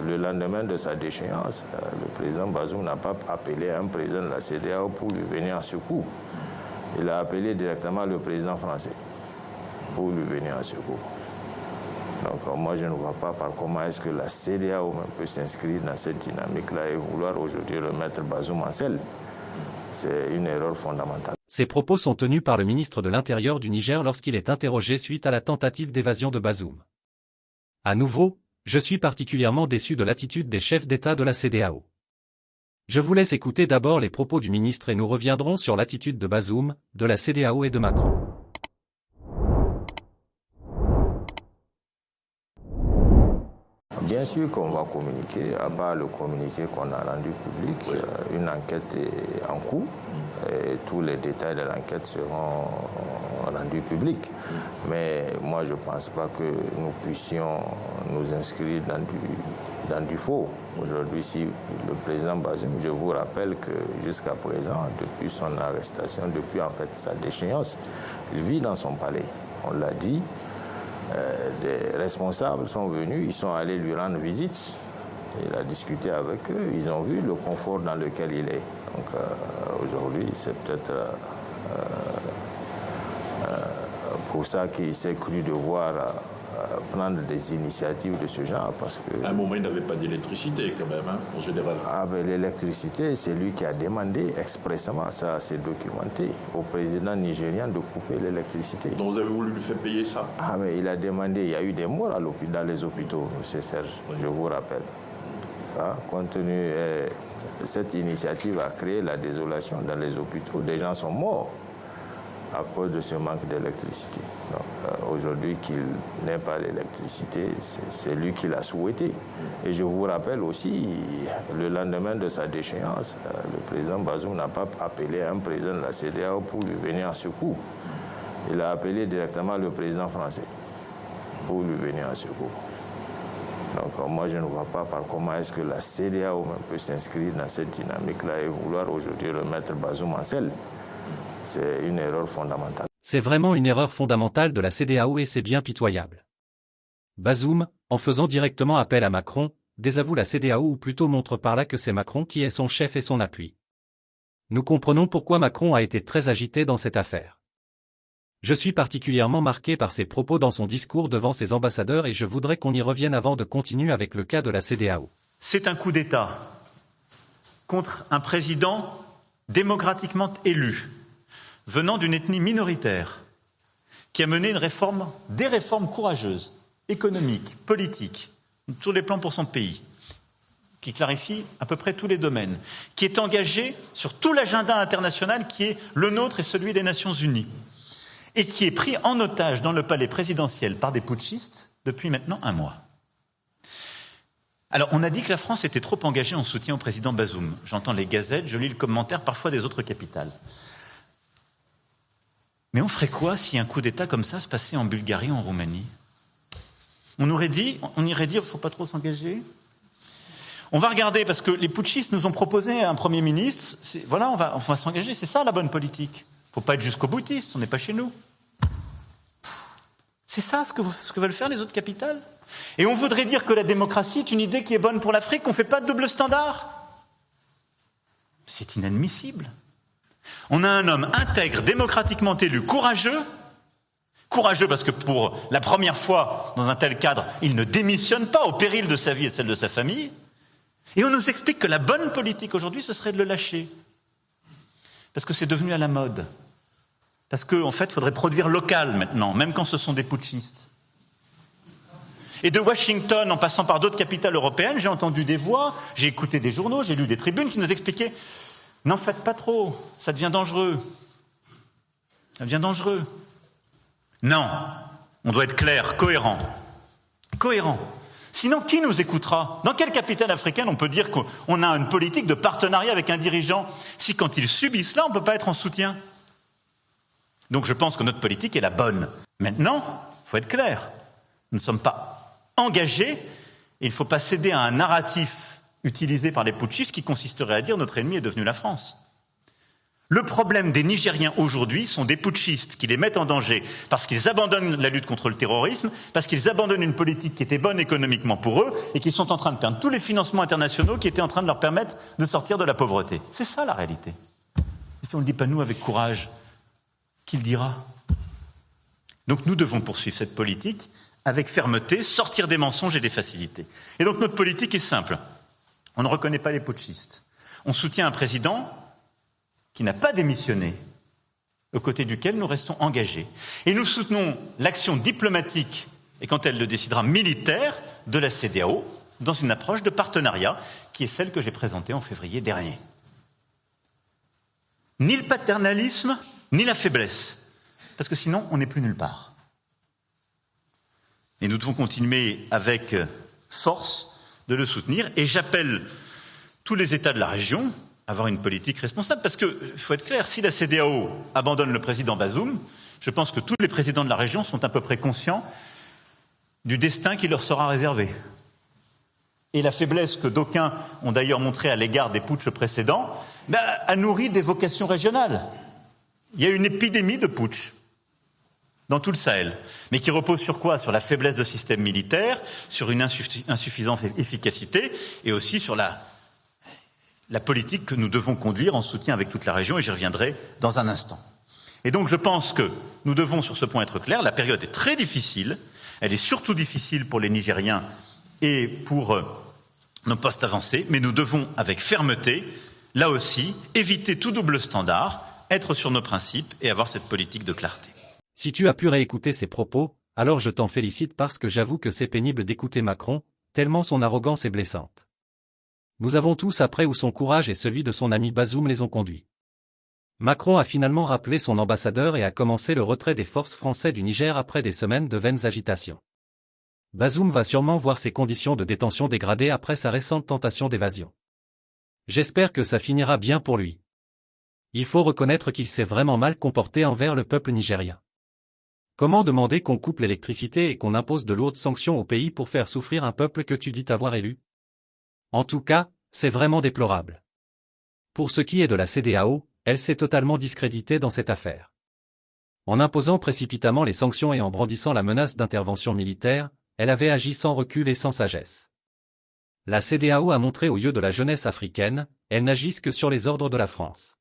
le lendemain de sa déchéance, le président Bazoum n'a pas appelé un président de la CEDEAO pour lui venir en secours. Il a appelé directement le président français pour lui venir en secours. Donc moi, je ne vois pas par comment est-ce que la CEDEAO peut s'inscrire dans cette dynamique-là et vouloir aujourd'hui remettre Bazoum en selle. C'est une erreur fondamentale. Ces propos sont tenus par le ministre de l'Intérieur du Niger lorsqu'il est interrogé suite à la tentative d'évasion de Bazoum. À nouveau, je suis particulièrement déçu de l'attitude des chefs d'État de la CEDEAO. Je vous laisse écouter d'abord les propos du ministre et nous reviendrons sur l'attitude de Bazoum, de la CEDEAO et de Macron. Bien sûr qu'on va communiquer, à part le communiqué qu'on a rendu public, oui. Une enquête est en cours et tous les détails de l'enquête seront rendus publics. Mais moi, je ne pense pas que nous puissions nous inscrire dans du faux. Aujourd'hui, si le président Bazoum, je vous rappelle que jusqu'à présent, depuis son arrestation, depuis en fait sa déchéance, il vit dans son palais. On l'a dit. Des responsables sont venus, ils sont allés lui rendre visite. Il a discuté avec eux, ils ont vu le confort dans lequel il est. Donc aujourd'hui, c'est peut-être pour ça qu'il s'est cru devoir prendre des initiatives de ce genre. Parce que, à un moment, il n'avait pas d'électricité quand même, hein, en général. Ah ben l'électricité, c'est lui qui a demandé expressément, ça c'est documenté, au président nigérien de couper l'électricité. Donc vous avez voulu lui faire payer ça? Ah mais il a demandé, il y a eu des morts dans les hôpitaux, M. Serge, oui. Je vous rappelle. Hein, compte tenu, cette initiative a créé la désolation dans les hôpitaux, des gens sont morts à cause de ce manque d'électricité. Donc aujourd'hui qu'il n'ait pas l'électricité, c'est lui qui l'a souhaité. Et je vous rappelle aussi, le lendemain de sa déchéance, le président Bazoum n'a pas appelé un président de la CEDEAO pour lui venir en secours. Il a appelé directement le président français pour lui venir en secours. Donc moi, je ne vois pas par comment est-ce que la CEDEAO peut s'inscrire dans cette dynamique-là et vouloir aujourd'hui remettre Bazoum en selle. C'est une erreur fondamentale. C'est vraiment une erreur fondamentale de la CEDEAO et c'est bien pitoyable. Bazoum, en faisant directement appel à Macron, désavoue la CEDEAO ou plutôt montre par là que c'est Macron qui est son chef et son appui. Nous comprenons pourquoi Macron a été très agité dans cette affaire. Je suis particulièrement marqué par ses propos dans son discours devant ses ambassadeurs et je voudrais qu'on y revienne avant de continuer avec le cas de la CEDEAO. C'est un coup d'État contre un président démocratiquement élu, venant d'une ethnie minoritaire, qui a mené des réformes courageuses, économiques, politiques, sur les plans pour son pays, qui clarifie à peu près tous les domaines, qui est engagé sur tout l'agenda international qui est le nôtre et celui des Nations Unies, et qui est pris en otage dans le palais présidentiel par des putschistes depuis maintenant 1 mois. Alors, on a dit que la France était trop engagée en soutien au président Bazoum. J'entends les gazettes, je lis le commentaire parfois des autres capitales. Mais on ferait quoi si un coup d'État comme ça se passait en Bulgarie ou en Roumanie? On irait dire, il ne faut pas trop s'engager. On va regarder, parce que les putschistes nous ont proposé un Premier ministre. Voilà, on va s'engager, c'est ça la bonne politique. Il ne faut pas être jusqu'au boutiste, on n'est pas chez nous. C'est ça ce que veulent faire les autres capitales. Et on voudrait dire que la démocratie est une idée qui est bonne pour l'Afrique, qu'on ne fait pas de double standard. C'est inadmissible. On a un homme intègre, démocratiquement élu, courageux parce que pour la première fois dans un tel cadre, il ne démissionne pas au péril de sa vie et de celle de sa famille. Et on nous explique que la bonne politique aujourd'hui, ce serait de le lâcher. Parce que c'est devenu à la mode. Parce qu'en fait, il faudrait produire local maintenant, même quand ce sont des putschistes. Et de Washington, en passant par d'autres capitales européennes, j'ai entendu des voix, j'ai écouté des journaux, j'ai lu des tribunes qui nous expliquaient « N'en faites pas trop, ça devient dangereux. Ça devient dangereux. » Non, on doit être clair, cohérent. Cohérent. Sinon, qui nous écoutera? Dans quelle capitale africaine on peut dire qu'on a une politique de partenariat avec un dirigeant si quand ils subissent là, on ne peut pas être en soutien? Donc je pense que notre politique est la bonne. Maintenant, il faut être clair. Nous ne sommes pas engagés et il ne faut pas céder à un narratif utilisé par les putschistes qui consisterait à dire notre ennemi est devenu la France. Le problème des Nigériens aujourd'hui sont des putschistes qui les mettent en danger parce qu'ils abandonnent la lutte contre le terrorisme, parce qu'ils abandonnent une politique qui était bonne économiquement pour eux et qui sont en train de perdre tous les financements internationaux qui étaient en train de leur permettre de sortir de la pauvreté. C'est ça la réalité. Et si on ne le dit pas nous avec courage, qui le dira? Donc nous devons poursuivre cette politique avec fermeté, sortir des mensonges et des facilités. Et donc notre politique est simple. On ne reconnaît pas les putschistes. On soutient un président qui n'a pas démissionné, aux côtés duquel nous restons engagés. Et nous soutenons l'action diplomatique, et quand elle le décidera, militaire, de la CEDEAO, dans une approche de partenariat, qui est celle que j'ai présentée en février dernier. Ni le paternalisme, ni la faiblesse, parce que sinon, on n'est plus nulle part. Et nous devons continuer avec force de le soutenir, et j'appelle tous les États de la région avoir une politique responsable, parce que, il faut être clair, si la CEDEAO abandonne le président Bazoum, je pense que tous les présidents de la région sont à peu près conscients du destin qui leur sera réservé. Et la faiblesse que d'aucuns ont d'ailleurs montrée à l'égard des putschs précédents a nourri des vocations régionales. Il y a une épidémie de putsch dans tout le Sahel, mais qui repose sur quoi? Sur la faiblesse de système militaire, sur une insuffisante efficacité, et aussi sur la politique que nous devons conduire en soutien avec toute la région, et j'y reviendrai dans un instant. Et donc je pense que nous devons sur ce point être clairs, la période est très difficile, elle est surtout difficile pour les Nigériens et pour nos postes avancés, mais nous devons avec fermeté, là aussi, éviter tout double standard, être sur nos principes et avoir cette politique de clarté. Si tu as pu réécouter ces propos, alors je t'en félicite parce que j'avoue que c'est pénible d'écouter Macron, tellement son arrogance est blessante. Nous avons tous appris où son courage et celui de son ami Bazoum les ont conduits. Macron a finalement rappelé son ambassadeur et a commencé le retrait des forces françaises du Niger après des semaines de vaines agitations. Bazoum va sûrement voir ses conditions de détention dégradées après sa récente tentation d'évasion. J'espère que ça finira bien pour lui. Il faut reconnaître qu'il s'est vraiment mal comporté envers le peuple nigérien. Comment demander qu'on coupe l'électricité et qu'on impose de lourdes sanctions au pays pour faire souffrir un peuple que tu dis avoir élu? En tout cas, c'est vraiment déplorable. Pour ce qui est de la CEDEAO, elle s'est totalement discréditée dans cette affaire. En imposant précipitamment les sanctions et en brandissant la menace d'intervention militaire, elle avait agi sans recul et sans sagesse. La CEDEAO a montré aux yeux de la jeunesse africaine, elles n'agissent que sur les ordres de la France.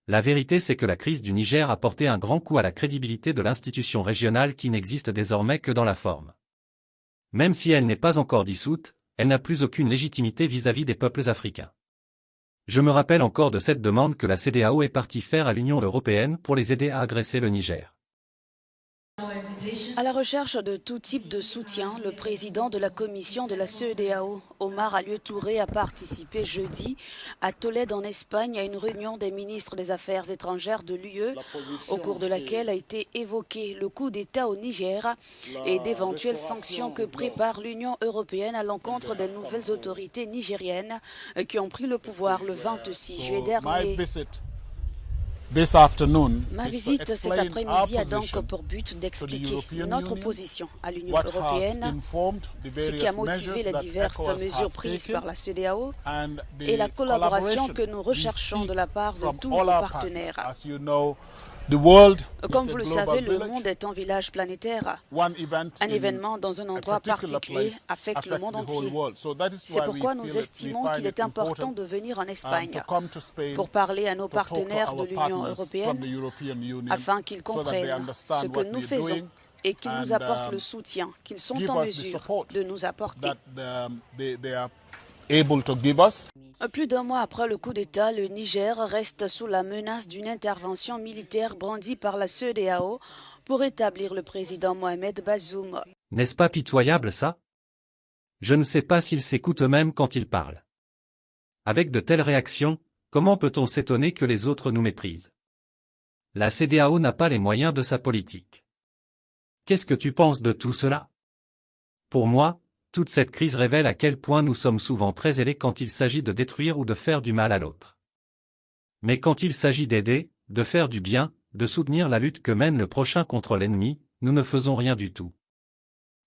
La vérité c'est que la crise du Niger a porté un grand coup à la crédibilité de l'institution régionale qui n'existe désormais que dans la forme. Même si elle n'est pas encore dissoute, elle n'a plus aucune légitimité vis-à-vis des peuples africains. Je me rappelle encore de cette demande que la CEDEAO est partie faire à l'Union européenne pour les aider à agresser le Niger. À la recherche de tout type de soutien, le président de la commission de la CEDEAO, Omar Alieu Touré, a participé jeudi à Tolède en Espagne à une réunion des ministres des Affaires étrangères de l'UE, au cours de laquelle a été évoqué le coup d'État au Niger et d'éventuelles sanctions que prépare l'Union européenne à l'encontre des nouvelles autorités nigériennes qui ont pris le pouvoir le 26 juillet dernier. Ma visite cet après-midi a donc pour but d'expliquer notre position à l'Union européenne, ce qui a motivé les diverses mesures prises par la CEDEAO et la collaboration que nous recherchons de la part de tous nos partenaires. Comme vous le savez, le monde est un village planétaire. Un événement dans un endroit particulier affecte le monde entier. C'est pourquoi nous estimons qu'il est important de venir en Espagne pour parler à nos partenaires de l'Union européenne afin qu'ils comprennent ce que nous faisons et qu'ils nous apportent le soutien qu'ils sont en mesure de nous apporter. Plus d'un mois après le coup d'État, le Niger reste sous la menace d'une intervention militaire brandie par la CEDEAO pour établir le président Mohamed Bazoum. N'est-ce pas pitoyable ça? Je ne sais pas s'ils s'écoutent eux-mêmes quand ils parlent. Avec de telles réactions, comment peut-on s'étonner que les autres nous méprisent? La CEDEAO n'a pas les moyens de sa politique. Qu'est-ce que tu penses de tout cela? Pour moi, toute cette crise révèle à quel point nous sommes souvent très zélés quand il s'agit de détruire ou de faire du mal à l'autre. Mais quand il s'agit d'aider, de faire du bien, de soutenir la lutte que mène le prochain contre l'ennemi, nous ne faisons rien du tout.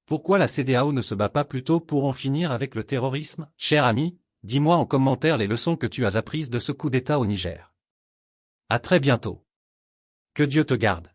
Pourquoi la CEDEAO ne se bat pas plutôt pour en finir avec le terrorisme? Cher ami, dis-moi en commentaire les leçons que tu as apprises de ce coup d'État au Niger. À très bientôt. Que Dieu te garde.